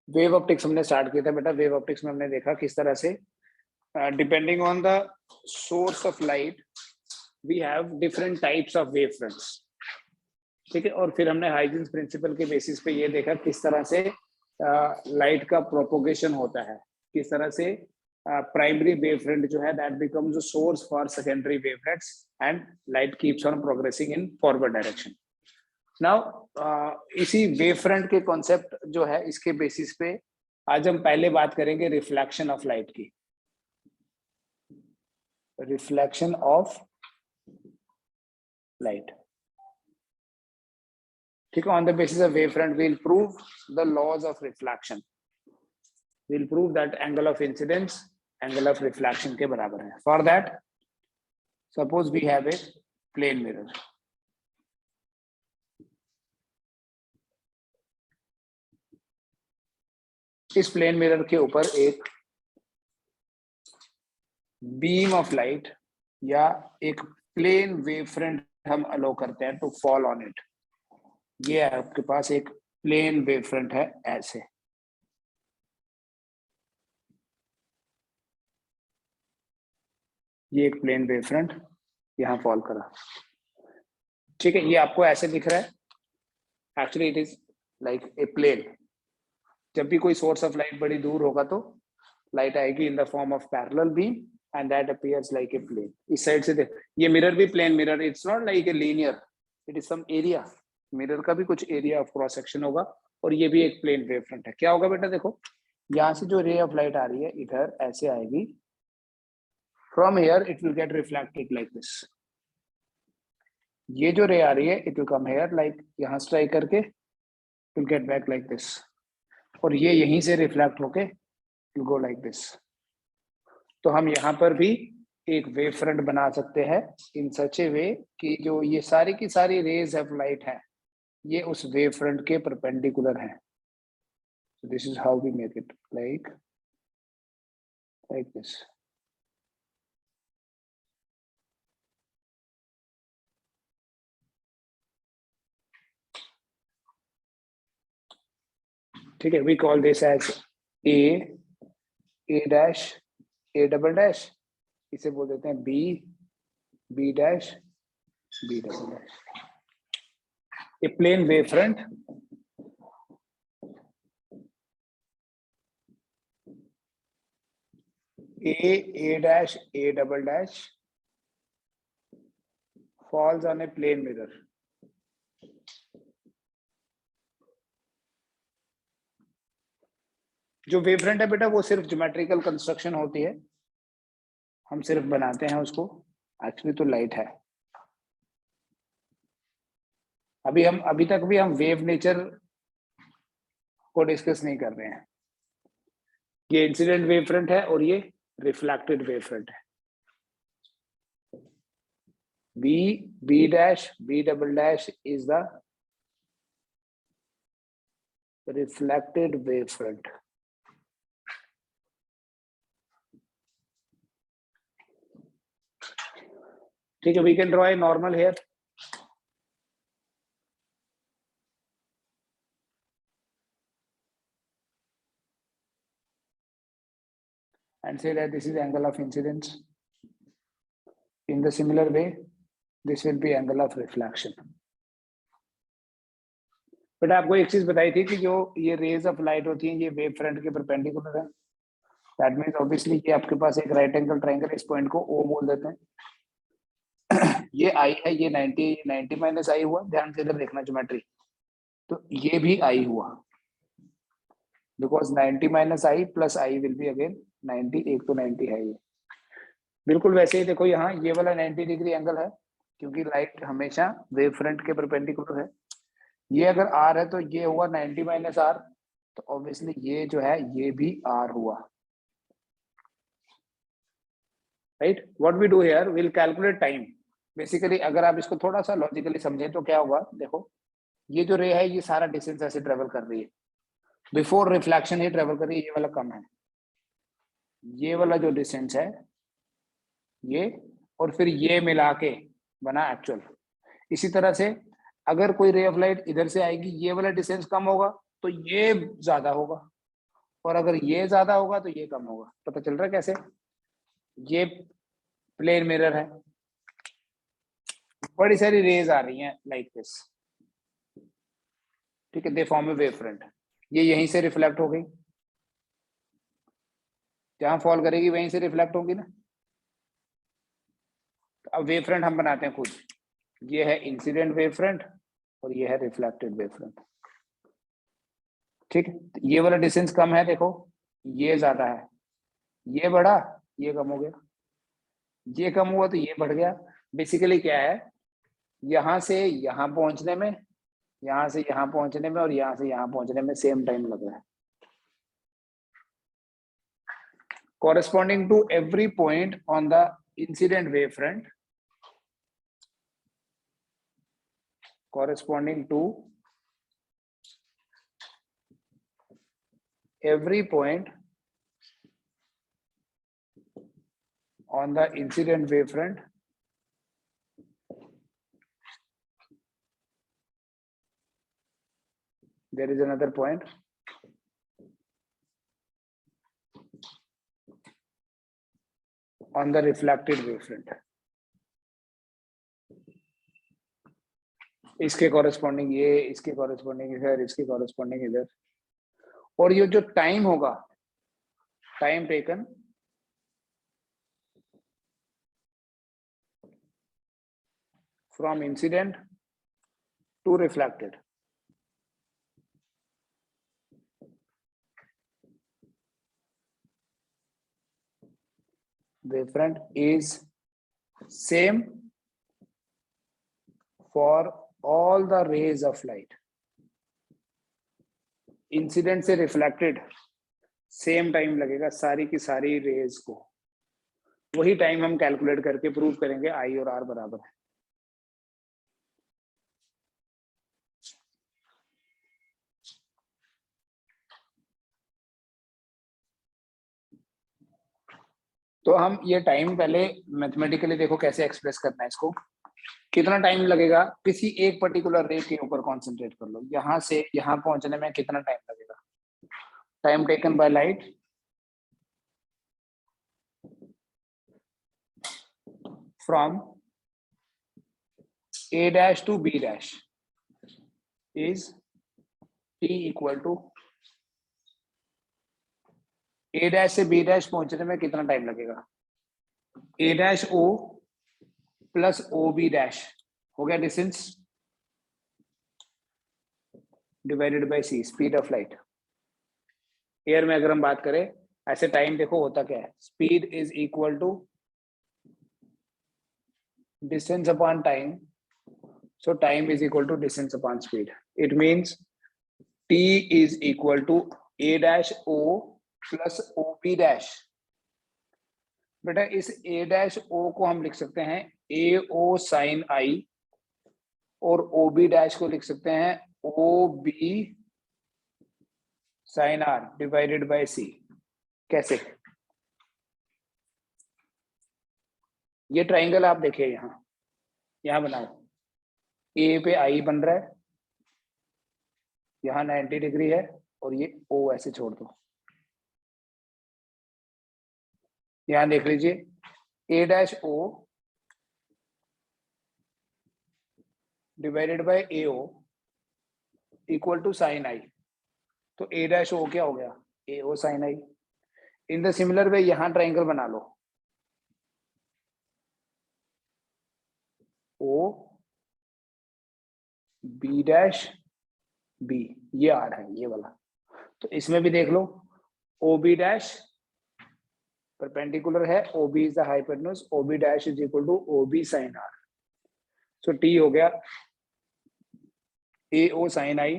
Wave optics हमने start किया था बेटा। वेव ऑप्टिक्स में हमने देखा किस तरह से depending on the source of light we have different types of wave fronts, ठीक है। और फिर हमने हाइजेंस प्रिंसिपल के बेसिस पे ये देखा किस तरह से लाइट का प्रोपोगेशन होता है, किस तरह से प्राइमरी वेव फ्रंट जो है that becomes a source for secondary wave fronts and light keeps on progressing in forward direction. Now इसी वेव फ्रंट के कॉन्सेप्ट जो है इसके बेसिस पे आज हम पहले बात करेंगे रिफ्लेक्शन ऑफ लाइट की। रिफ्लेक्शन ऑफ लाइट, ठीक है। On the basis of wave front we'll prove the laws of reflection, we'll prove that angle of incidence angle of reflection के बराबर है। For that suppose we have a plane mirror, इस plane mirror के ऊपर एक beam of light या एक plane wave front हम अलो करते हैं टू फॉल ऑन इट। ये आपके पास एक प्लेन वेव फ्रंट है ऐसे, ये एक प्लेन वेव फ्रंट यहां फॉल करा, ठीक है। ये आपको ऐसे दिख रहा है, actually it is like a plane. जब भी कोई सोर्स ऑफ लाइट बड़ी दूर होगा तो लाइट आएगी in the form of parallel beam and that appears like a plane. इस साइड से देख, ये मिरर भी plane mirror, it's not like a linear, it is some area. Mirror का भी कुछ एरिया ऑफ क्रॉस सेक्शन होगा और ये भी एक प्लेन वेव फ्रंट है। क्या होगा बेटा, देखो यहाँ से जो रे ऑफ लाइट आ रही है इधर ऐसे आएगी, from here it will get reflected like this. ये जो रे आ रही है it will come here like यहाँ स्ट्राइक करके will get back like this, और ये यहीं से रिफ्लेक्ट होके विल गो लाइक दिस। तो हम यहाँ पर भी एक वेव फ्रंट बना सकते हैं इन सच ए वे कि जो ये सारी की सारी रेज ऑफ लाइट है ये उस वेव फ्रंट के परपेंडिकुलर है। So this is how we make it like this. ठीक है, we call this as A dash, A double dash, इसे बोल देते हैं B, B dash, B double dash. A plane wave front A dash, A double dash falls on a plane mirror. जो wave front है बेटा वो सिर्फ geometrical construction होती है, हम सिर्फ बनाते हैं उसको, एक्चुअली तो लाइट है। अभी तक भी हम वेव नेचर को डिस्कस नहीं कर रहे हैं। ये इंसिडेंट वेव फ्रंट है और ये रिफ्लेक्टेड वेव फ्रंट है। B dash, B double dash is the reflected wave front. ठीक है, we can draw a normal here. And say that this is angle of incidence. In the similar way, this will be angle of reflection. But आपको एक चीज बताई थी कि जो ये रेज ऑफ लाइट होती हैं ये वेव फ्रंट के परपेंडिकुलर है। दैट मीन्स ऑब्वियसली कि आपके पास एक राइट एंगल ट्रायंगल, इस पॉइंट को O बोल देते हैं। ये I है, ये 90 माइनस I हुआ, ध्यान से इधर देखना ज्योमेट्री, तो ये भी I हुआ because 90 minus I plus I will be again 90, एक तो 90 है ये। बिल्कुल वैसे ही देखो यहाँ ये वाला 90 डिग्री एंगल है क्योंकि लाइट हमेशा वेव फ्रंट के परपेंडिकुलर है। ये अगर R है तो ये हुआ 90 माइनस R, तो ऑब्वियसली ये जो है ये भी R हुआ, right. What we do here, will calculate time. Basically अगर आप इसको थोड़ा सा लॉजिकली समझें तो क्या होगा, देखो ये जो रे है ये सारा डिस्टेंस ऐसे ट्रेवल कर रही है, बिफोर रिफ्लेक्शन ही ट्रेवल कर रही है, ये वाला कम है, ये वाला जो डिस्टेंस है ये, और फिर ये मिला के बना एक्चुअल। इसी तरह से अगर कोई रे ऑफ लाइट इधर से आएगी ये वाला डिस्टेंस कम होगा तो ये ज्यादा होगा, और अगर ये ज्यादा होगा तो ये कम होगा। पता चल रहा है कैसे? ये प्लेन मिरर है, बड़ी सारी रेज आ रही हैं लाइक दिस, ठीक है, they form A wave front. ये यहीं से रिफ्लेक्ट हो गई, जहां फॉल करेगी वहीं से रिफ्लेक्ट होगी ना। तो अब वेव फ्रंट हम बनाते हैं खुद। ये है इंसिडेंट वेव फ्रंट और ये है रिफ्लेक्टेड वेव फ्रंट, ठीक है। ये वाला डिस्टेंस कम है, देखो ये ज्यादा है, ये बढ़ा, ये कम हो गया, ये कम हुआ तो ये बढ़ गया। बेसिकली क्या है, यहां से यहां पहुंचने में, यहां से यहां पहुंचने में और यहां से यहां पहुंचने में सेम टाइम लग रहा है। corresponding to every point on the incident wavefront, corresponding to every point on the incident wavefront, there is another point on the reflected wavefront, इसके कॉरेस्पॉन्डिंग ये, इसके कॉरेस्पॉन्डिंग इधर, इसके कॉरेस्पॉन्डिंग इधर। और ये जो टाइम होगा, time taken from incident to reflected, wavefront is same for all the rays of light. Incident से रिफ्लेक्टेड सेम टाइम लगेगा सारी की सारी रेज को। वही टाइम हम कैलकुलेट करके प्रूव करेंगे आई और आर बराबर है। तो हम ये टाइम पहले मैथमेटिकली देखो कैसे एक्सप्रेस करना है इसको। कितना टाइम लगेगा किसी एक पर्टिकुलर रे के ऊपर कॉन्सेंट्रेट कर लो, यहां से यहां पहुंचने में कितना टाइम लगेगा। Time taken by light from A dash to B dash is T equal to A dash से B dash पहुंचने में कितना टाइम लगेगा। A dash O plus OB dash हो गया distance divided by C, speed of light. Air में अगर हम बात करें ऐसे टाइम देखो होता क्या है, speed is equal to distance upon time, so time is equal to distance upon speed. It means T is equal to A dash O plus OB dash। बेटा इस A dash O को हम लिख सकते हैं AO sin I और OB dash को लिख सकते हैं OB sin R divided by C। कैसे? ये ट्राइंगल आप देखिए यहां बनाओ, A पे I बन रहा है, यहाँ 90 डिग्री है और ये O ऐसे छोड़ दो। यहां देख लीजिए A dash O divided by AO equal to sine I, तो A dash O क्या हो गया, AO sine I। In the similar way यहां ट्राइंगल बना लो, O B dash B, ये R है ये वाला। तो इसमें भी देख लो OB dash परपेंडिकुलर है, OB is the hypotenuse, OB dash is equal to OB sin R। So T हो गया AO sin I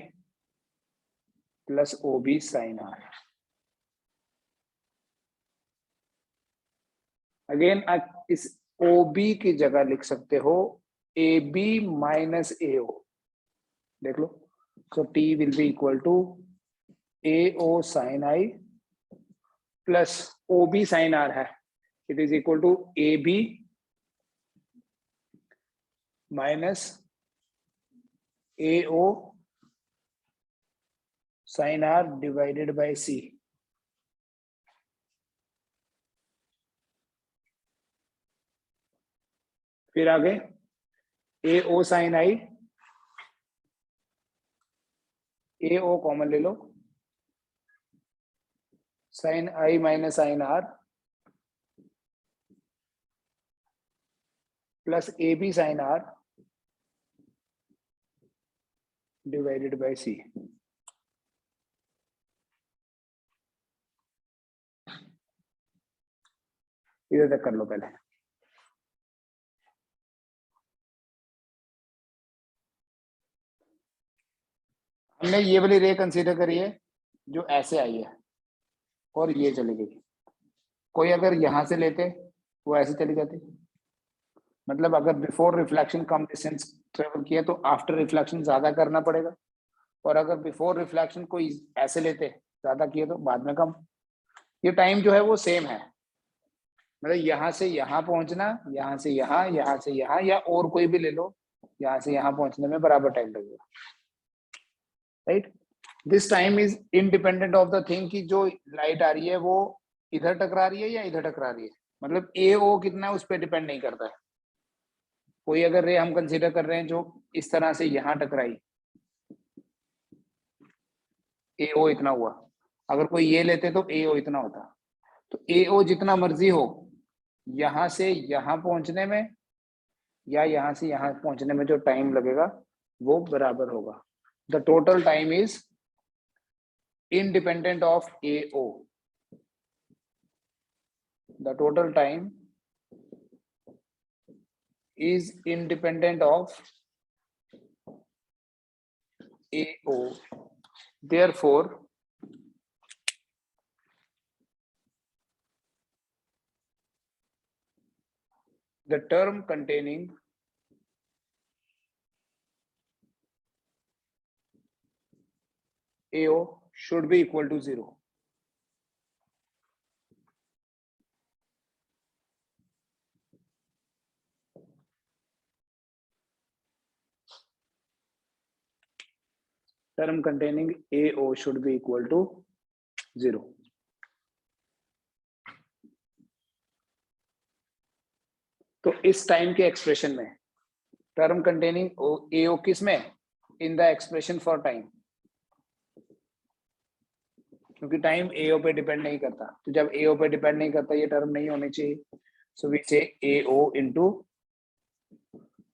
plus OB sin R। Again इस OB की जगह लिख सकते हो AB माइनस AO, देख लो। So T will be equal to AO sin I plus OB sin R है, it is equal to AB minus AO sin R divided by C। फिर आगे ए O sine I, A O common ले लो, sine I minus sine R plus A B sine R divided by C. इधर तक कर लो पहले। हमने ये वाली रे कंसीडर करी है जो ऐसे आई है और ये चली गई। कोई अगर यहां से लेते वो ऐसे चली जाती, मतलब अगर बिफोर रिफ्लेक्शन कम डिस्टेंस ट्रेवल किया तो आफ्टर रिफ्लेक्शन ज्यादा करना पड़ेगा, और अगर बिफोर रिफ्लेक्शन कोई ऐसे लेते ज्यादा किए तो बाद में कम। ये टाइम जो है वो सेम है, मतलब यहाँ से यहाँ पहुंचना, यहाँ से यहाँ, यहाँ से यहाँ, या और कोई भी ले लो, यहाँ से यहाँ पहुंचने में बराबर टाइम लगेगा, right. This time is independent of the thing कि जो लाइट आ रही है वो इधर टकरा रही है या इधर टकरा रही है, मतलब ए ओ कितना है उस पर डिपेंड नहीं करता है। कोई अगर रे हम कंसीडर कर रहे हैं जो इस तरह से यहाँ टकराई, ए ओ इतना हुआ, अगर कोई ये लेते तो ए ओ इतना होता, तो ए ओ जितना मर्जी हो यहाँ से यहाँ पहुंचने में या यहाँ से यहाँ पहुंचने में जो टाइम लगेगा वो बराबर होगा। The total time is independent of AO. The total time is independent of AO. Therefore, the term containing AO should be equal to 0. Term containing AO should be equal to 0. तो इस time के expression में term containing AO किस में, in the expression for time, क्योंकि time AO पे depend नहीं करता, तो जब AO पे डिपेंड नहीं करता ये टर्म नहीं होनी चाहिए। So we say AO into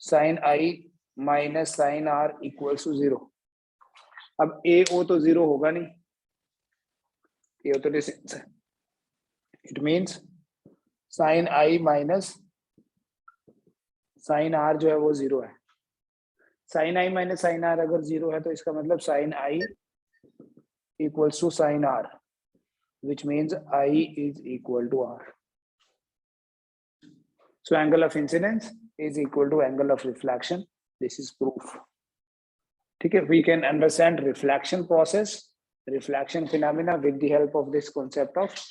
sine I minus sine R equals to 0। अब AO तो 0 होगा नहीं, AO तो डिस्टेंस है, it means sine I minus sine R जो है वो 0 है। Sine I minus sine R अगर 0 है तो इसका मतलब sine I equals to sin r, which means I is equal to r. So angle of incidence is equal to angle of reflection. This is proof. ठीक है, we can understand reflection process, reflection phenomena with the help of this concept of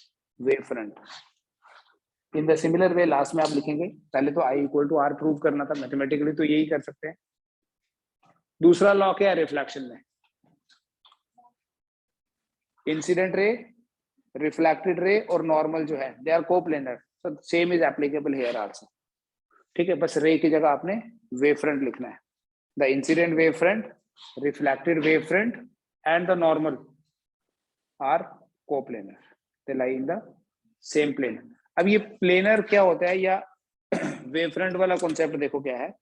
wavefront. In the similar way, last में आप लिखेंगे, पहले तो I equal to r prove करना था, mathematically तो यही कर सकते हैं। दूसरा लॉ क्या है रिफ्लेक्शन में, इंसिडेंट रे, रिफ्लेक्टेड रे और नॉर्मल जो है they are coplanar, so same is applicable here also. ठीक है, बस रे की जगह आपने वेव फ्रंट लिखना है। The incident wave front, reflected wave front and the normal are coplanar, they lie in the same plane. अब ये प्लेनर क्या होता है, या वेव फ्रंट वाला कॉन्सेप्ट देखो क्या है।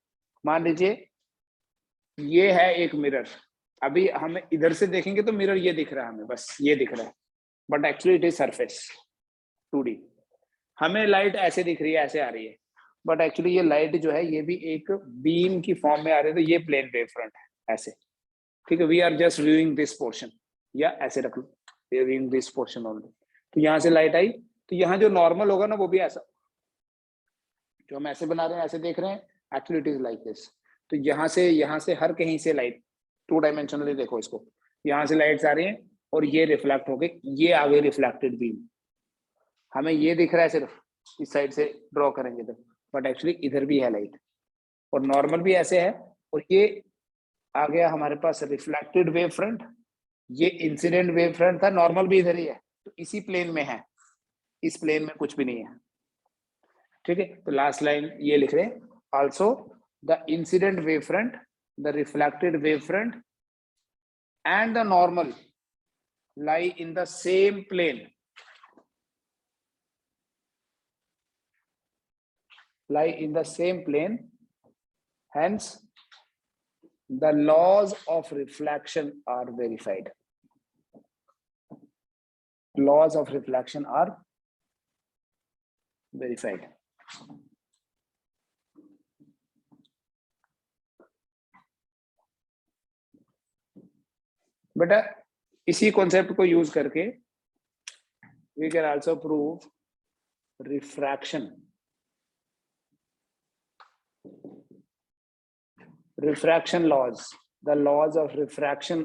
मान लीजिए ये है एक मिरर, अभी हम इधर से देखेंगे तो मिरर ये दिख रहा है हमें, बस ये दिख रहा है, but actually it is surface 2D। हमें लाइट ऐसे दिख रही है, ऐसे आ रही है, बट एक्चुअली ये लाइट जो है ये भी एक बीम की फॉर्म में आ रही है, तो ये प्लेन वेव फ्रंट है ऐसे। ठीक है, we are just viewing this portion, या ऐसे रख लो, we are viewing this portion only. तो यहाँ से लाइट आई, तो यहाँ जो नॉर्मल होगा ना वो भी ऐसा, जो हम ऐसे बना रहे हैं ऐसे देख रहे हैं, actually it is like this. तो यहाँ से हर कहीं से लाइट 2 डायमेंशनली देखो इसको, यहाँ से लाइट्स आ रही हैं और ये रिफ्लेक्ट हो गई, ये आ गई रिफ्लेक्टेड बीम। हमें ये दिख रहा है सिर्फ इस साइड से ड्रॉ करेंगे तो, बट एक्चुअली इधर भी है लाइट, और नॉर्मल भी ऐसे है, और ये आ गया हमारे पास रिफ्लेक्टेड वेव फ्रंट, ये इंसिडेंट वेव फ्रंट था, नॉर्मल भी इधर ही है, तो इसी प्लेन में है, इस प्लेन में कुछ भी नहीं है। ठीक है, तो लास्ट लाइन ये लिख रहे हैं, also the incident wavefront, the reflected wavefront and the normal lie in the same plane. Lie in the same plane. Hence, the laws of reflection are verified. Laws of reflection are verified. बेटा इसी concept को use करके we can also prove refraction. Refraction laws, the laws of refraction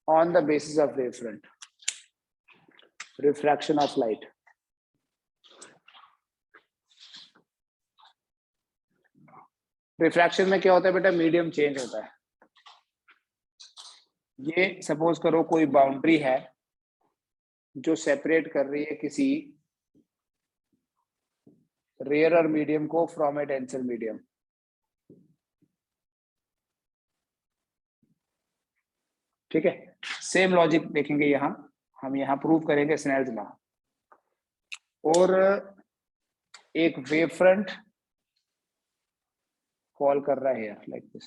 on the basis of wavefront. Refraction of light. Refraction में क्या होता है बेटा, medium change होता है. ये सपोज करो कोई बाउंड्री है जो सेपरेट कर रही है किसी रेयरर मीडियम को फ्रॉम ए डेंसर मीडियम. ठीक है, सेम लॉजिक देखेंगे यहां, हम यहां प्रूव करेंगे स्नेल्स लॉ. और एक वेव फ्रंट फॉल कर रहा है लाइक दिस.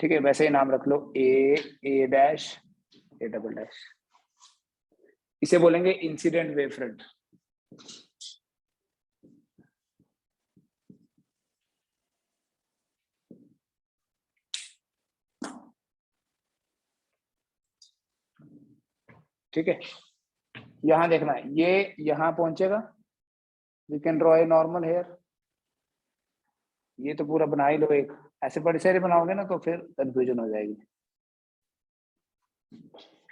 ठीक है, वैसे ही नाम रख लो ए डैश ए डबल डैश. इसे बोलेंगे इंसिडेंट वेव फ्रंट. ठीक है, यहां देखना ये यहां पहुंचेगा. We can draw a normal here. ये तो पूरा बना ही लो, एक ऐसे बड़े सारे बनाओगे ना तो फिर कंफ्यूजन हो जाएगी.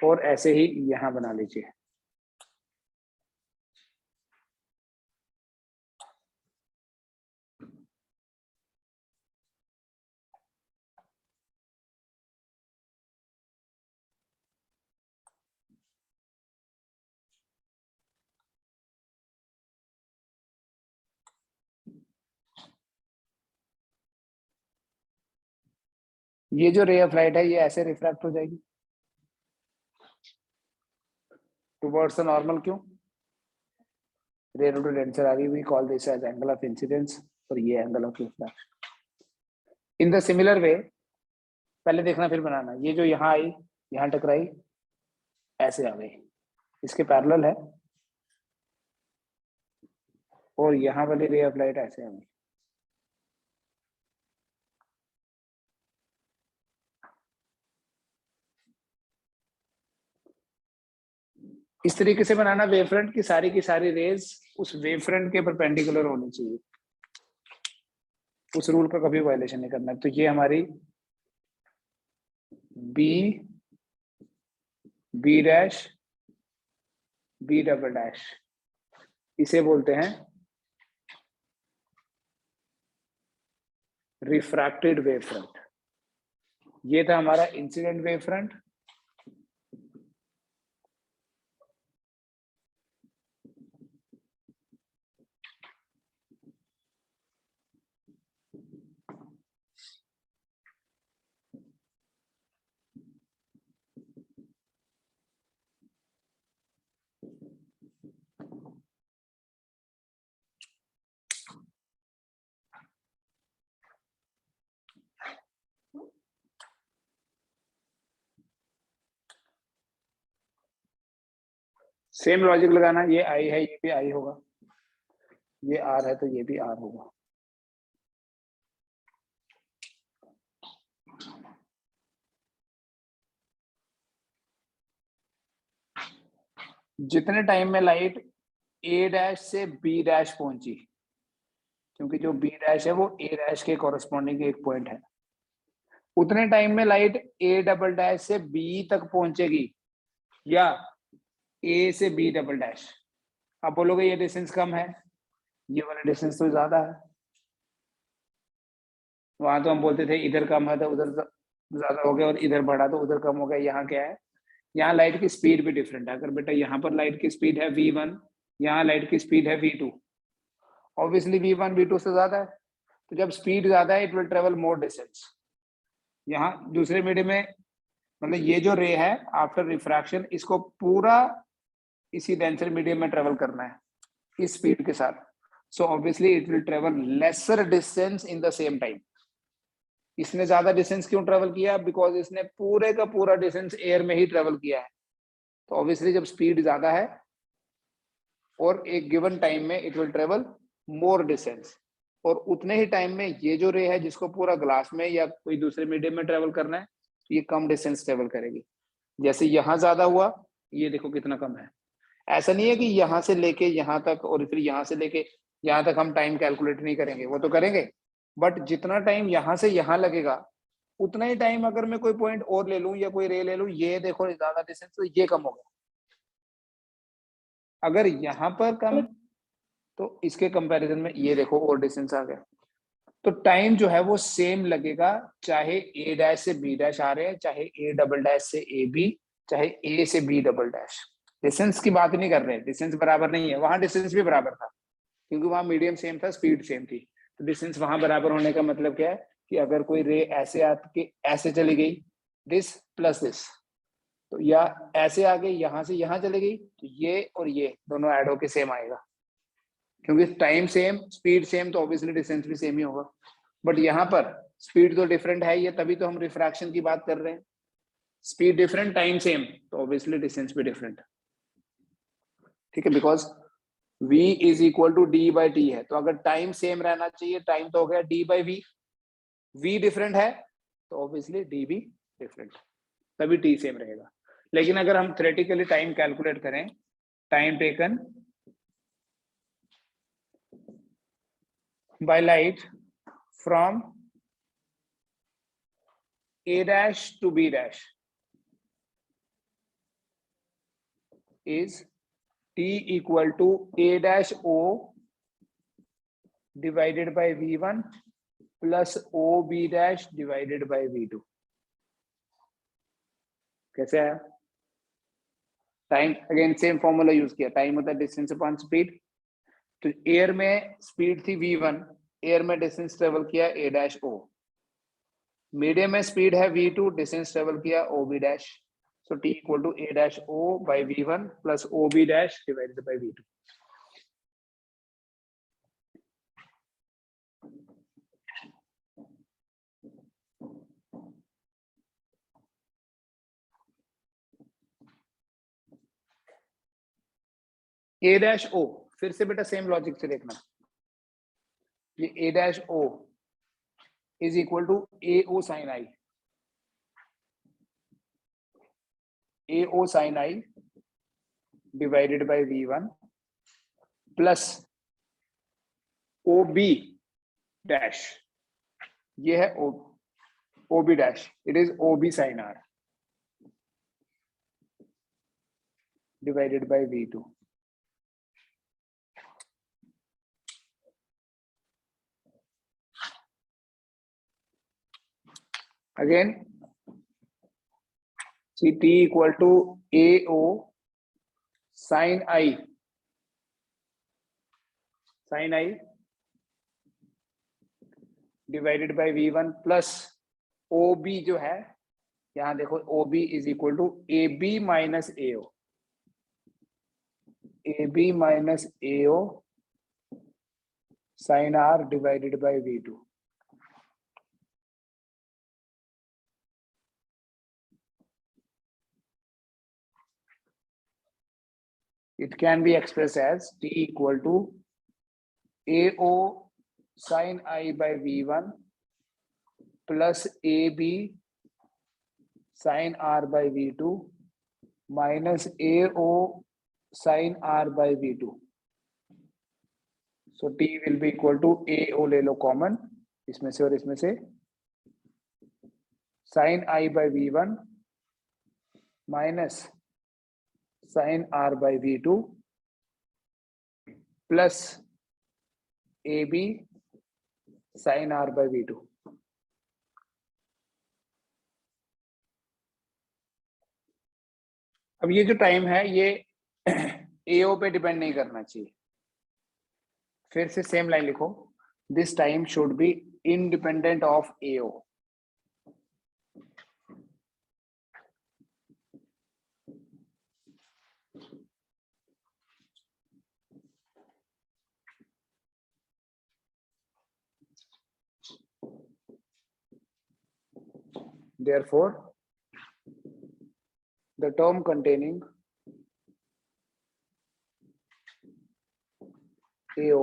और ऐसे ही यहां बना लीजिए. ये जो रे ऑफ लाइट है ये ऐसे रिफ्रैक्ट हो जाएगी टुवर्ड्स द नॉर्मल. क्यों? रे टू डेंसर आ गई. We call this as angle of incidence और ये angle of refraction. In the similar way, पहले देखना फिर बनाना. ये जो यहाँ आई, यहाँ टकराई, ऐसे आ गई, इसके पैरेलल है. और यहाँ वाली रे ऑफ लाइट ऐसे आ गई. इस तरीके से बनाना वेवफ्रंट की सारी रेज उस वेवफ्रंट के परपेंडिकुलर होनी चाहिए. उस रूल का कभी वायलेशन नहीं करना. तो ये हमारी B dash B double dash, इसे बोलते हैं रिफ्रैक्टेड वेवफ्रंट. ये था हमारा इंसिडेंट वेवफ्रंट. सेम लॉजिक लगाना. ये आई है, ये भी आई होगा. ये आर है तो ये भी आर होगा. जितने टाइम में लाइट ए डैश से बी डैश पहुंची, क्योंकि जो बी डैश है वो ए डैश के कॉरेस्पॉन्डिंग एक पॉइंट है, उतने टाइम में लाइट ए डबल डैश से बी तक पहुंचेगी या ए से बी डबल डैश. आप बोलोगे ये डिस्टेंस कम है, ये वाला डिस्टेंस तो ज्यादा है. वहां तो हम बोलते थे इधर कम है तो उधर ज्यादा हो गया, और इधर बढ़ा तो उधर कम हो गया. यहाँ क्या है, यहाँ लाइट की स्पीड भी डिफरेंट है। अगर बेटा यहाँ पर लाइट की स्पीड है v1, यहाँ लाइट की स्पीड है v2, ऑब्वियसली v1 v2 से ज्यादा है, तो जब स्पीड ज्यादा है it will travel more distance. यहाँ दूसरे मीडियम में मतलब ये जो रे है आफ्टर रिफ्रैक्शन, इसको पूरा इसी डेंसर मीडियम में ट्रेवल करना है इस स्पीड के साथ, so obviously it will travel lesser distance in the same time. इसने ज्यादा डिस्टेंस क्यों ट्रेवल किया? बिकॉज इसने पूरे का पूरा डिस्टेंस एयर में ही ट्रेवल किया है, तो ऑब्वियसली जब स्पीड ज्यादा है और एक गिवन टाइम में it will travel more distance, और उतने ही टाइम में ये जो रे है जिसको पूरा ग्लास में या कोई दूसरे मीडियम में ट्रेवल करना है, ये कम डिस्टेंस ट्रेवल करेगी। जैसे यहाँ ज्यादा हुआ, ये देखो कितना कम है। ऐसा नहीं है कि यहाँ से लेके यहाँ तक और फिर यहाँ से लेके यहाँ तक हम टाइम कैलकुलेट नहीं करेंगे, वो तो करेंगे, बट जितना टाइम यहाँ से यहाँ लगेगा उतना ही टाइम अगर मैं कोई पॉइंट और ले लूं या कोई रे ले लूं, ये देखो ज्यादा डिस्टेंस, तो ये कम हो गया। अगर यहाँ पर कम, तो इसके कंपैरिजन में ये देखो और डिस्टेंस आ गया। तो टाइम जो है वो सेम लगेगा, चाहे ए डैश से बी डैश आ रहे हैं, चाहे ए डबल डैश से ए बी, चाहे ए से बी डबल डैश। डिस्टेंस की बात नहीं कर रहे, डिस्टेंस बराबर नहीं है, वहां डिस्टेंस भी बराबर था क्योंकि वहां मीडियम सेम था, स्पीड सेम थी। तो डिस्टेंस वहां बराबर होने का मतलब क्या है कि अगर कोई रे ऐसे आके ऐसे चली गई, दिस प्लस दिस, तो या ऐसे आ गई यहां से यहां चली गई, तो ये और ये दोनों ऐड होके सेम आएगा, क्योंकि टाइम सेम स्पीड सेम, तो ऑब्वियसली डिस्टेंस भी सेम ही होगा। बट यहाँ पर स्पीड तो डिफरेंट है, ये तभी तो हम रिफ्रैक्शन की बात कर रहे हैं। स्पीड डिफरेंट टाइम सेम, तो ऑब्वियसली डिस्टेंस भी डिफरेंट। ठीक है, because v is equal to D by T है, तो अगर टाइम सेम रहना चाहिए, टाइम तो हो गया d by V, v different है तो ऑब्वियसली d भी डिफरेंट, तभी t सेम रहेगा। लेकिन अगर हम थ्योरेटिकली टाइम कैलकुलेट करें, time taken by light from a dash to b dash is t equal to a dash o divided by v1 plus ob dash divided by v2। कैसे आया? Time again same formula use किया, time होता है distance upon speed. तो air में speed थी v1, air में distance travel किया a डैश o, मीडियम में स्पीड है v2, डिस्टेंस ट्रेवल किया ob dash, so t equal to a dash o by v1 plus ob dash divided by v2। A dash O, फिर से बेटा same logic से देखना, ये A dash O is equal to A O sine I, A O sine I divided by v1 plus O B dash, ये है O B dash, it is O B sine R divided by v2। Again see t equal to A O sine I divided by v1 plus O B जो है, यहां देखो O B is equal to A B minus A O, A B minus A O sine R divided by v2। It can be expressed as t equal to AO sin I by V1 plus AB sin R by V2 minus AO sin R by V2। So T will be equal to AO ले लो common, इसमें से और इसमें से, sin I by V1 minus sin R by V2 plus AB sin R by V2। अब ये जो time है ये एओ पे डिपेंड नहीं करना चाहिए। फिर से सेम लाइन लिखो, this time should be independent of AO. Therefore, the term containing AO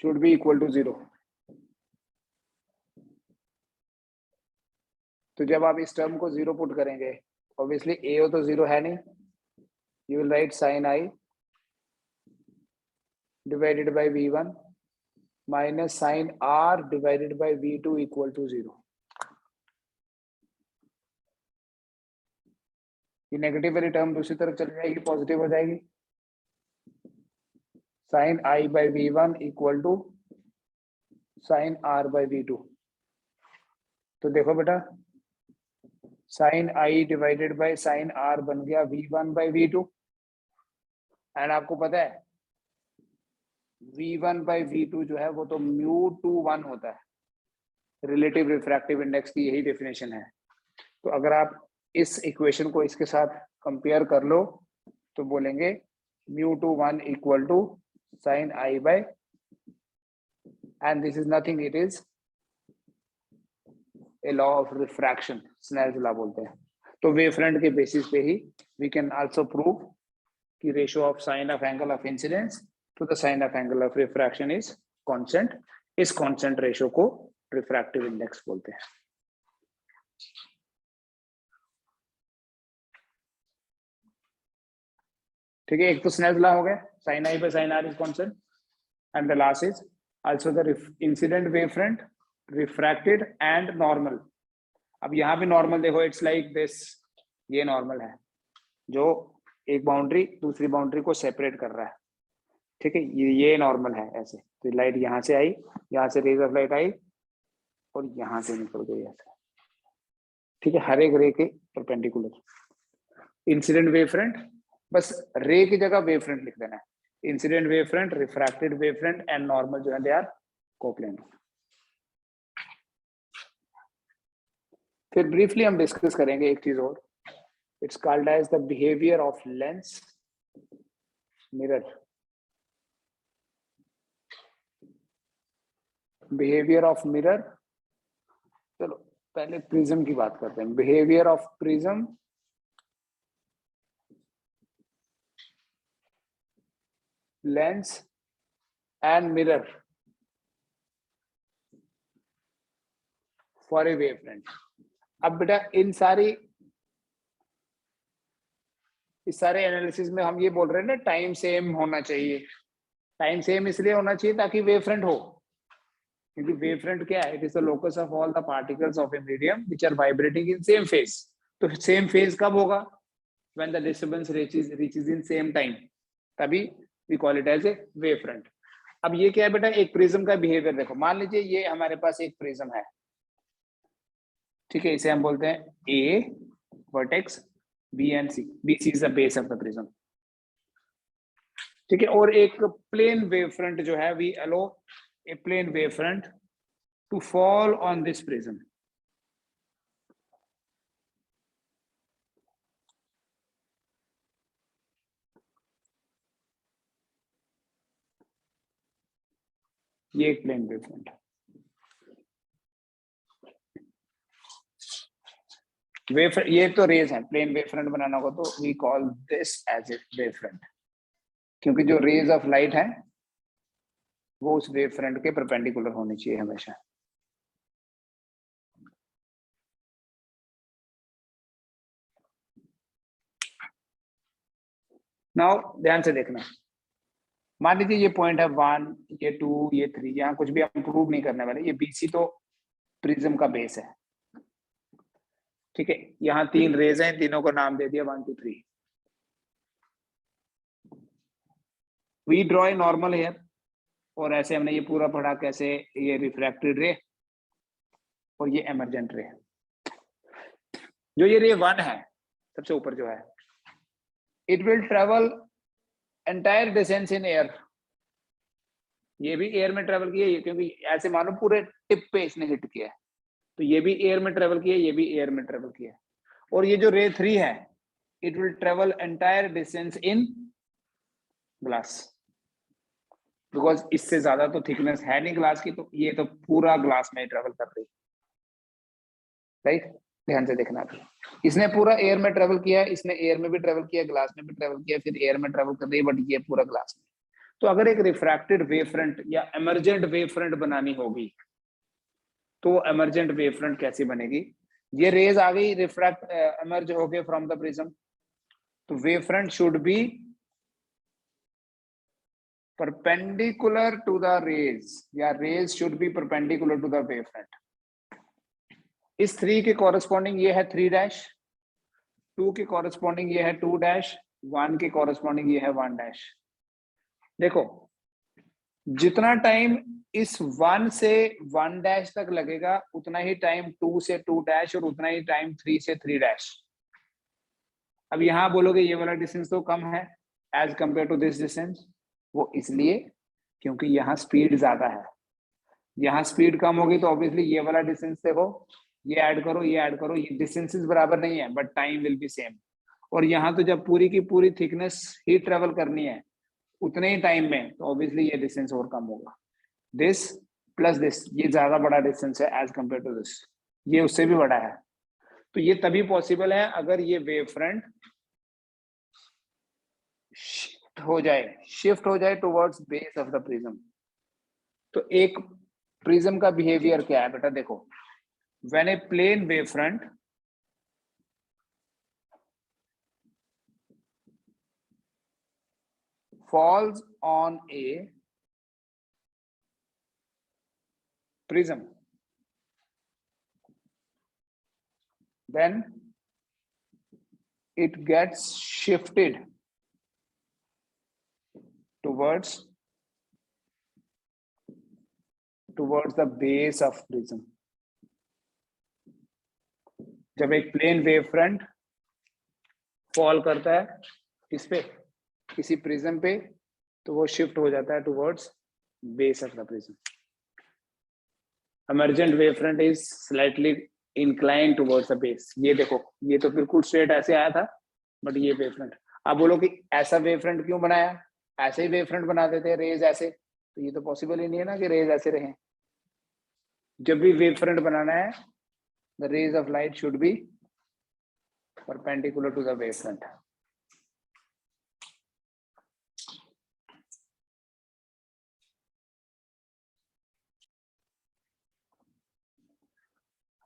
should be equal to 0. तो जब आप इस टर्म को 0 पुट करेंगे, ऑब्वियसली AO तो 0 है नहीं, you will write sin I divided by V1 minus sin R divided by V2 equal to 0. ये नेगेटिव वाली टर्म दूसरी तरफ चली जाएगी, पॉजिटिव हो जाएगी। sin I by V1 equal to sin R by V2। तो देखो बेटा, sin I divided by sin R बन गया V1 by V2, एंड आपको पता है V1 by V2 जो है वो तो μ/1 होता है, रिलेटिव रिफ्रैक्टिव इंडेक्स की यही डेफिनेशन है। तो अगर आप इस इक्वेशन को इसके साथ कंपेयर कर लो तो बोलेंगे μ/1 equal to sin I by, and this is nothing, it is a law of refraction, Snell's law बोलते हैं। तो वेव फ्रंट के बेसिस पे ही वी कैन आल्सो प्रूव कि ratio of sine of angle of incidence to the sine of angle of refraction is constant. इस constant ratio को refractive index बोलते हैं। ठीक है, एक तो स्नेल्स लॉ हो गया, sin I by sin R is constant, and the last is also the incident wave front, refracted and normal। अब यहाँ पे नॉर्मल देखो, इट्स लाइक दिस, ये नॉर्मल है जो एक बाउंड्री दूसरी बाउंड्री को सेपरेट कर रहा है। ठीक है, ये नॉर्मल है ऐसे। तो लाइट यहाँ से आई, यहाँ से रेज ऑफ लाइट आई और यहाँ से निकल गई ऐसे। ठीक है, हर एक रे के परपेंडिकुलर। इंसिडेंट वेव फ्रंट, बस रे की जगह वेव फ्रंट लिख देना है। Incident wave front, refracted wave front and normal जो है दे आर कोप्लेनर। फिर ब्रीफली हम डिस्कस करेंगे एक चीज और, it's called as the behaviour of lens mirror. Behaviour of mirror, चलो पहले प्रिज्म की बात करते हैं। Behaviour of prism lens and mirror for a wave front. अब बेटा इस सारे एनालिसिस में हम ये बोल रहे हैं ना, टाइम सेम होना चाहिए। टाइम सेम इसलिए होना चाहिए ताकि वेव फ्रंट हो, क्योंकि वेव फ्रंट क्या है, it is the locus of all the particles of a medium which are vibrating in same phase. तो सेम फेज कब होगा? When the disturbance reaches in same time, तभी we call it as a wave front. अब ये क्या है बेटा, एक प्रिज्म का बिहेवियर देखो। मान लीजिए ये हमारे पास एक प्रिज्म है, ठीक है, इसे हम बोलते हैं A vertex, B and C. B C is the base of the prism. ठीक है, और एक प्लेन वेव फ्रंट जो है, we allow a plane wave front to fall on this prism. ये एक प्लेन वेव फ्रंट है। ये तो रेज है, प्लेन वेव फ्रंट बनाना होगा तो we call this as a wave front, क्योंकि जो रेज ऑफ लाइट है वो उस वेव फ्रंट के परपेंडिकुलर होनी चाहिए हमेशा। नाउ ध्यान से देखना, मान लीजिए ये पॉइंट है 1, ये 2, ये 3, यहाँ कुछ भी हम प्रूव नहीं करने वाले। ये बीसी तो प्रिज्म का बेस है। ठीक है, यहाँ 3 रेज हैं, तीनों को नाम दे दिया 1 2 3। We draw a normal here, और ऐसे हमने ये पूरा पढ़ा कैसे, ये रिफ्रैक्टेड रे और ये एमर्जेंट रे। जो ये रे 1 है सबसे ऊपर जो है, it will travel entire distance in air, ये भी एयर में ट्रेवल किया है, क्योंकि ऐसे मानो पूरे टिप पे इसने हिट किया है, तो ये भी एयर में ट्रेवल किया है, ये भी एयर में ट्रेवल किया है। और ये जो रे 3 है, it will travel entire distance in glass, because इससे ज्यादा तो थिकनेस है नहीं ग्लास की, तो ये तो पूरा ग्लास में ट्रेवल कर रही है, राइट। ध्यान से देखना, इसने पूरा एयर में ट्रेवल किया है, इसने एयर में भी ट्रेवल किया, ग्लास में भी ट्रेवल किया, फिर एयर में ट्रेवल कर रही है, बट ये पूरा ग्लास में। तो अगर एक रिफ्रैक्टेड वेव फ्रंट या एमरजेंट वेव फ्रंट बनानी होगी, तो एमरजेंट वेव फ्रंट कैसी बनेगी? ये रेज आ गई, रिफ्रैक्ट एमर्ज हो गए फ्रॉम द प्रिज्म, तो wave front should be perpendicular to the rays, या rays should be perpendicular to the wave front. इस 3 के कॉरेस्पॉन्डिंग ये है 3 डैश, 2 के कॉरेस्पॉन्डिंग ये है 2 डैश, 1 के कॉरेस्पॉन्डिंग ये है 1 डैश। देखो जितना टाइम इस 1 से 1 डैश तक लगेगा, उतना ही टाइम 2 से 2 डैश, और उतना ही टाइम 3 से 3 डैश। अब यहां बोलोगे ये वाला डिस्टेंस तो कम है as compare to this distance, वो इसलिए क्योंकि यहाँ स्पीड ज्यादा है, यहाँ स्पीड कम होगी, तो ऑब्वियसली ये वाला डिस्टेंस देखो, ये ऐड करो, ये ऐड करो, ये डिस्टेंसेस बराबर नहीं है, but time will be same. और यहाँ तो जब पूरी की पूरी थिकनेस ही ट्रेवल करनी है उतने ही टाइम में, तो ऑब्वियसली ये डिस्टेंस और कम होगा। दिस प्लस दिस, ये ज्यादा बड़ा डिस्टेंस है एज कंपेयर टू दिस, ये उससे भी बड़ा है। तो ये तभी पॉसिबल है अगर ये वेव फ्रंट शिफ्ट हो जाए towards base of the prism. तो एक प्रिज्म का बिहेवियर क्या है बेटा, देखो, when a plane wave front falls on a prism, then it gets shifted towards the base of prism। जब एक प्लेन वेव फ्रंट फॉल करता है किस पे, किसी प्रिज्म पे, तो वो शिफ्ट हो जाता है towards base of the prism. emergent wave front is slightly inclined towards the base। ये देखो, ये तो बिल्कुल स्ट्रेट ऐसे आया था, बट ये वेव फ्रंट, आप बोलो कि ऐसा वेव फ्रंट क्यों बनाया, ऐसे ही वेव फ्रंट बना देते हैं रेज ऐसे, तो ये तो पॉसिबल ही नहीं है ना कि रेज ऐसे रहे। जब भी वेव फ्रंट बनाना है, the rays of light should be perpendicular to the wave front.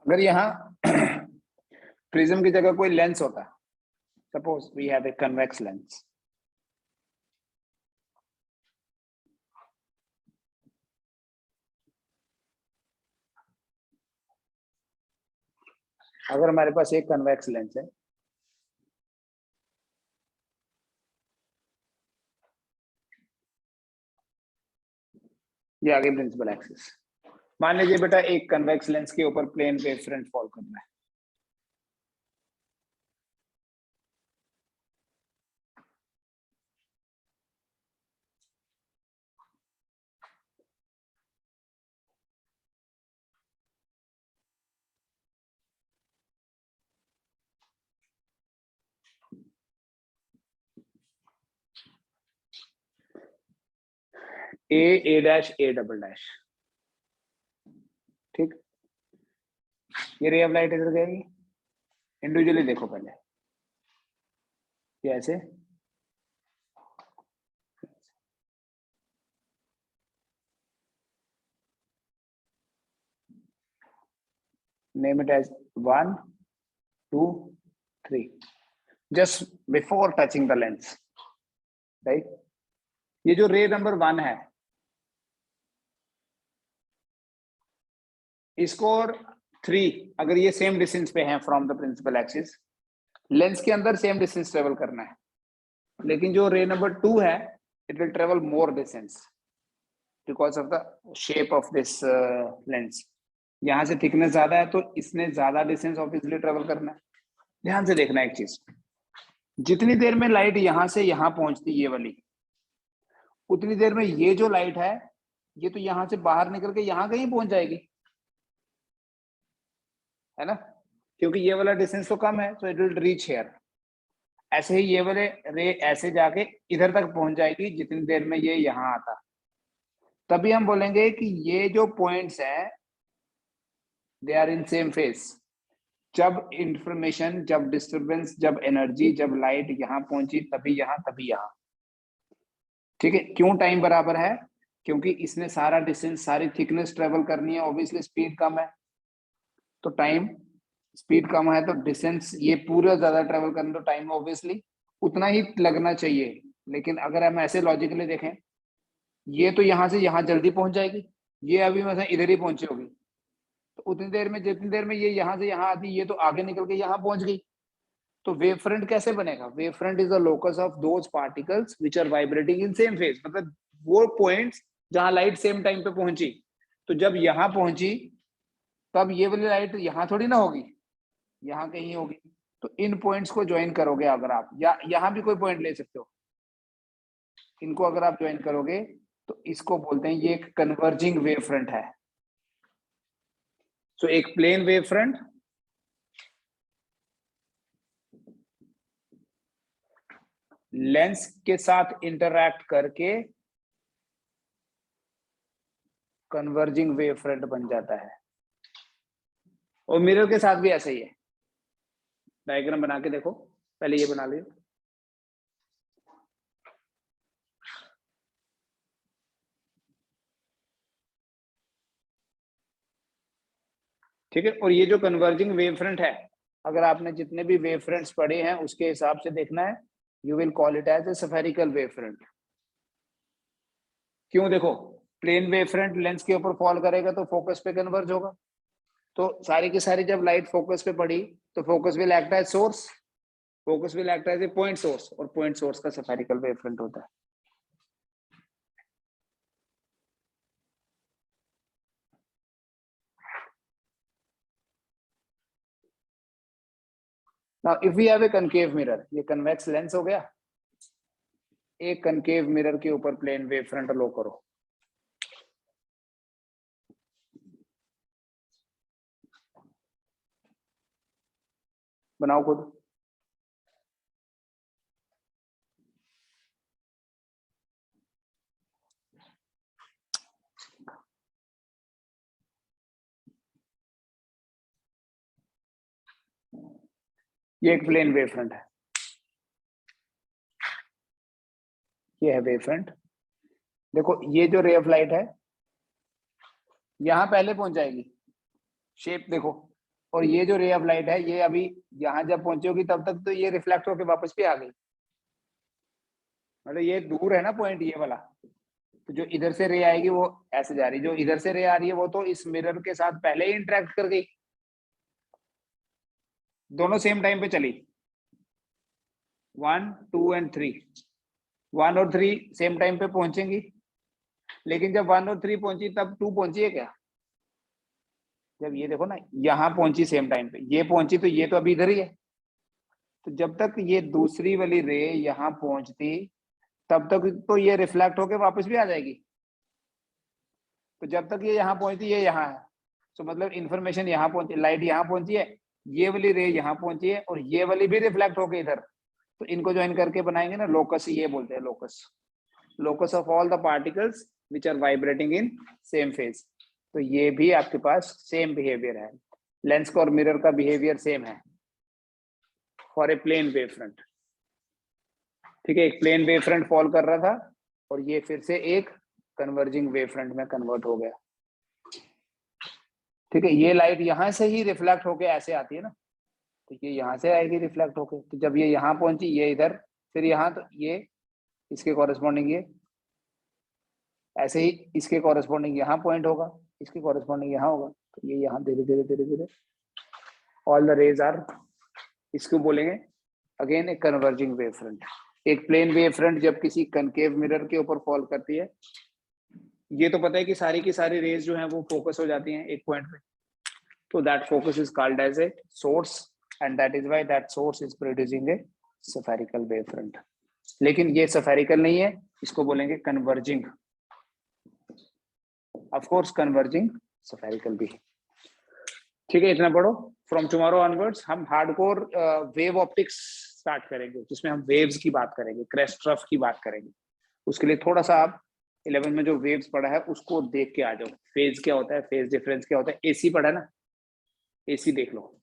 अगर यहाँ प्रिज्म की जगह कोई लेंस होता, suppose we have a convex lens, अगर हमारे पास एक कन्वेक्स लेंस है, ये आगे प्रिंसिपल एक्सिस, मान लीजिए बेटा एक कन्वेक्स लेंस के ऊपर प्लेन वेव फ्रंट फॉल करना है, ए डैश ए डबल डैश, ठीक। ये रे ऑफ लाइट इधर जाएगी, इंडिविजुअली देखो पहले, ये ऐसे, name it as 1 2 3, just before touching the lens, right. ये जो रे नंबर 1 है, इसको और 3, अगर ये सेम डिस्टेंस पे हैं from the principal axis, lens के अंदर सेम डिस्टेंस ट्रेवल करना है, लेकिन जो रे नंबर 2 है, it will travel more distance because of the shape of this lens. यहाँ से थिकनेस ज्यादा है, तो इसने ज्यादा डिस्टेंस ऑब्वियसली ट्रेवल करना है, ध्यान से देखना एक चीज, जितनी देर में लाइट यहां से यहां पहुंचती ये वाली, उतनी देर में ये जो लाइट है ये तो यहां से बाहर निकल के यहां कहीं पहुंच जाएगी, है ना, क्योंकि ये वाला डिस्टेंस तो कम है, तो इट विल रीच हियर। ऐसे ही ये वाले रे ऐसे जाके इधर तक पहुंच जाएगी जितनी देर में ये यहां आता। तभी हम बोलेंगे कि ये जो पॉइंट्स हैं they are in same phase. जब इंफॉर्मेशन, जब डिस्टरबेंस, जब एनर्जी, जब लाइट यहां पहुंची तभी यहां, तभी यहां। ठीक है, क्यों टाइम बराबर है? क्योंकि इसने सारा डिस्टेंस, सारी थिकनेस ट्रेवल करनी है, ऑब्वियसली स्पीड कम है तो टाइम, स्पीड कम है तो डिस्टेंस ये पूरा ज्यादा ट्रेवल करना, तो टाइम ऑब्वियसली उतना ही लगना चाहिए। लेकिन अगर हम ऐसे लॉजिकली देखें, ये तो यहां से यहां जल्दी पहुंच जाएगी, ये अभी मतलब इधर ही पहुंची होगी, तो उतनी देर में, जितनी देर में ये यहां से यहां आती, ये तो आगे निकल के यहां पहुंच गई। तो वेव फ्रंट कैसे बनेगा? Wave front is the locus of those particles which are vibrating in same phase, मतलब वो पॉइंट्स जहां लाइट सेम टाइम पे पहुंची। तो जब यहां पहुंची तब ये वाली लाइट यहां थोड़ी ना होगी, यहां कहीं होगी। तो इन पॉइंट्स को ज्वाइन करोगे अगर आप, या यहां भी कोई पॉइंट ले सकते हो, इनको अगर आप ज्वाइन करोगे तो इसको बोलते हैं, ये एक कन्वर्जिंग वेव फ्रंट है। सो एक प्लेन वेव फ्रंट, लेंस के साथ इंटरैक्ट करके कन्वर्जिंग वेव फ्रंट बन जाता है। और मिरर के साथ भी ऐसा ही है। डायग्राम बना के देखो, पहले ये बना लियो। ठीक है, और ये जो कन्वर्जिंग वेव फ्रंट है, अगर आपने जितने भी वेव फ्रंट्स पढ़े हैं उसके हिसाब से देखना है, you will call it as a spherical wave front. क्यों? देखो, प्लेन वेव फ्रंट लेंस के ऊपर फॉल करेगा तो फोकस पे कन्वर्ज होगा, तो सारी की सारी जब लाइट फोकस पे पड़ी तो focus will act as source, focus will act as a point source, और पॉइंट सोर्स का स्फेरिकल वेव फ्रंट होता है। Now if we have a concave mirror, ये कन्वेक्स लेंस हो गया, एक कनकेव मिरर के ऊपर प्लेन वेव फ्रंट लो करो, बनाओ खुद। ये एक प्लेन वेव फ्रंट है, ये है वेव फ्रंट। देखो ये जो रे ऑफ लाइट है यहां पहले पहुंच जाएगी, शेप देखो, और ये जो रे ऑफ लाइट है ये अभी यहां जब पहुंची होगी तब तक तो ये रिफ्लेक्ट होकर वापस भी आ गई, मतलब ये दूर है ना पॉइंट ये वाला, तो जो इधर से रे आएगी वो ऐसे जा रही, जो इधर से रे आ रही है वो तो इस मिरर के साथ पहले ही इंटरेक्ट कर गई, दोनों सेम टाइम पे चली, 1 2 एंड 3, 1 और 3 सेम टाइम पे पहुंचेंगी। लेकिन जब 1 और 3 पहुंची तब 2 पहुंची है क्या? जब ये देखो ना यहाँ पहुंची सेम टाइम पे, ये पहुंची तो ये तो अभी इधर ही है, तो जब तक ये दूसरी वाली रे यहाँ पहुंचती तब तक तो ये रिफ्लेक्ट होके वापस भी आ जाएगी, तो जब तक ये यहाँ पहुंचती ये यहाँ है, तो मतलब इंफॉर्मेशन यहाँ पहुंची, लाइट यहाँ पहुंची है, ये वाली रे यहाँ पहुंची है, और ये वाली भी रिफ्लेक्ट होके इधर, तो इनको ज्वाइन करके बनाएंगे ना लोकस, ये बोलते हैं locus, locus of all the particles which are vibrating in same phase. तो ये भी आपके पास सेम बिहेवियर है, लेंस का और मिरर का बिहेवियर सेम है for a plane wave front. ठीक है, एक प्लेन वेव फ्रंट फॉल कर रहा था और ये फिर से एक कन्वर्जिंग वेव फ्रंट में कन्वर्ट हो गया। ठीक है, ये लाइट यहां से ही रिफ्लेक्ट होके ऐसे आती है ना, तो ये यहाँ से आएगी रिफ्लेक्ट होके, तो जब ये यहाँ पहुंची ये इधर, फिर यहाँ, तो ये इसके कॉरेस्पॉन्डिंग ये ऐसे ही, इसके कॉरेस्पॉन्डिंग यहाँ पॉइंट होगा, इसके कॉरेस्पॉन्डिंग यहाँ होगा, तो ये यहाँ धीरे धीरे धीरे धीरे ऑल द रेज आर, इसको बोलेंगे अगेन एक कन्वर्जिंग वेव फ्रंट। एक प्लेन वेव फ्रंट जब किसी कनकेव मिरर के ऊपर फॉल करती है, ये तो पता है कि सारी की सारी रेज जो है वो फोकस हो जाती हैं एक पॉइंट पे, तो that focus is called as a source and that is why that source is producing a spherical wavefront. लेकिन ये spherical नहीं है, इसको बोलेंगे converging. Of course converging spherical भी. ठीक है, इतना पढ़ो. From tomorrow onwards हम hardcore wave optics start करेंगे, जिसमें हम waves की बात करेंगे, crest trough की बात करेंगे. उसके लिए थोड़ा सा आप 11 में जो waves पढ़ा है उसको देख के आ जाओ. फेज क्या होता है, फेज डिफरेंस क्या होता है, AC पढ़ा ना, AC देख लो.